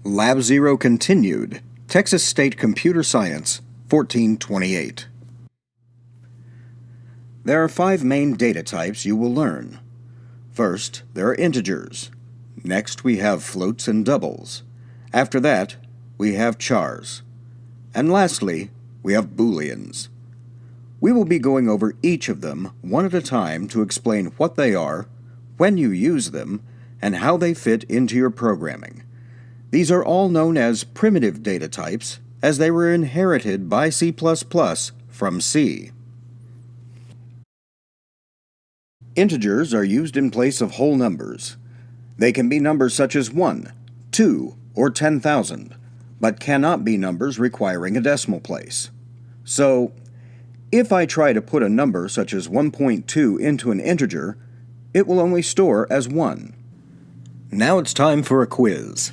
Lab Zero continued. Texas State Computer Science, 1428. There are 5 main data types you will learn. First, there are integers. Next, we have floats and doubles. After that, we have chars. And lastly, we have booleans. We will be going over each of them one at a time to explain what they are, when you use them, and how they fit into your programming. These are all known as primitive data types, as they were inherited by C++ from C. Integers are used in place of whole numbers. They can be numbers such as 1, 2, or 10,000, but cannot be numbers requiring a decimal place. So, if I try to put a number such as 1.2 into an integer, it will only store as 1. Now it's time for a quiz.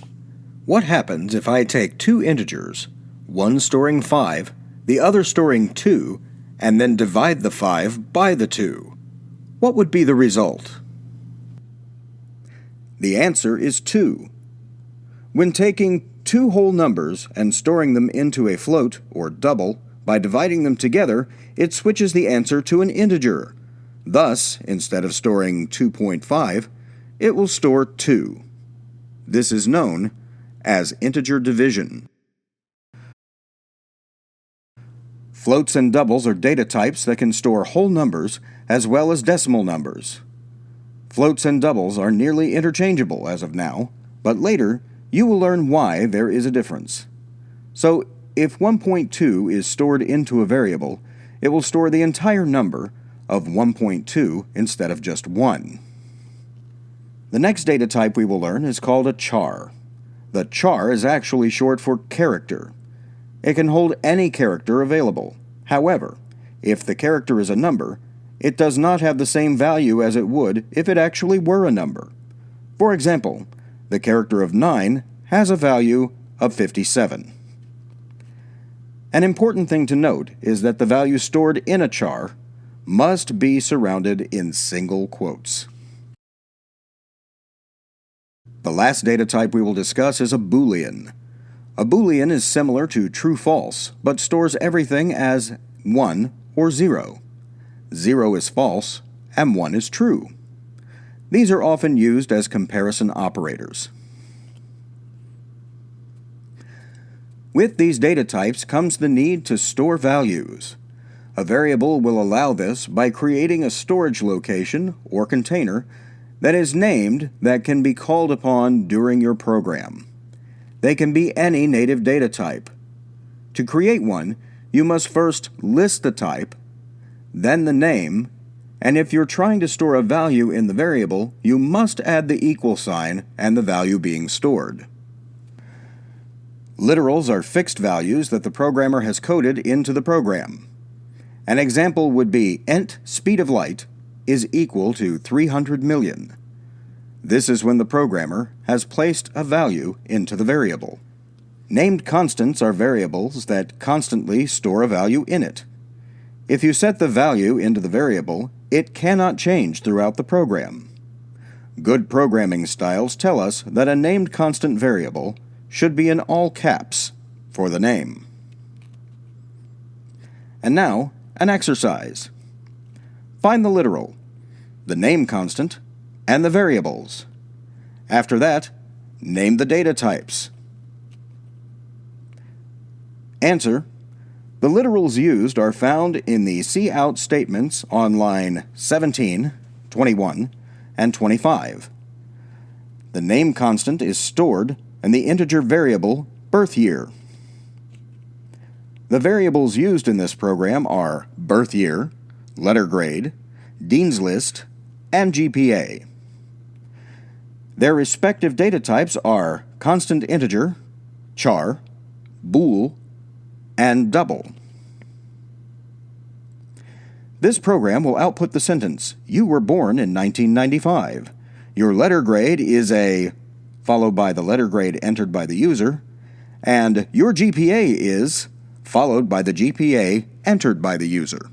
What happens if I take 2 integers, one storing 5, the other storing 2, and then divide the 5 by the 2? What would be the result? The answer is 2. When taking 2 whole numbers and storing them into a float, or double, by dividing them together, it switches the answer to an integer. Thus, instead of storing 2.5, it will store 2. This is known as integer division. Floats and doubles are data types that can store whole numbers as well as decimal numbers. Floats and doubles are nearly interchangeable as of now, but later you will learn why there is a difference. So, if 1.2 is stored into a variable, it will store the entire number of 1.2 instead of just 1. The next data type we will learn is called a char. The char is actually short for character. It can hold any character available. However, if the character is a number, it does not have the same value as it would if it actually were a number. For example, the character of 9 has a value of 57. An important thing to note is that the value stored in a char must be surrounded in single quotes. The last data type we will discuss is a boolean. A boolean is similar to true-false, but stores everything as 1 or 0. 0 is false, and 1 is true. These are often used as comparison operators. With these data types comes the need to store values. A variable will allow this by creating a storage location or container that is named that can be called upon during your program. They can be any native data type. To create one, you must first list the type, then the name, and if you're trying to store a value in the variable, you must add the equal sign and the value being stored. Literals are fixed values that the programmer has coded into the program. An example would be int speed of light is equal to 300 million. This is when the programmer has placed a value into the variable. Named constants are variables that constantly store a value in it. If you set the value into the variable, it cannot change throughout the program. Good programming styles tell us that a named constant variable should be in all caps for the name. And now, an exercise. Find the literal, the name constant, and the variables. After that, name the data types. Answer: the literals used are found in the cout statements on line 17, 21, and 25. The name constant is stored in the integer variable birth year. The variables used in this program are birth year, letter grade, Dean's List, and GPA. Their respective data types are constant integer, char, bool, and double. This program will output the sentence, "You were born in 1995. Your letter grade is a," followed by the letter grade entered by the user, and "your GPA is," followed by the GPA entered by the user.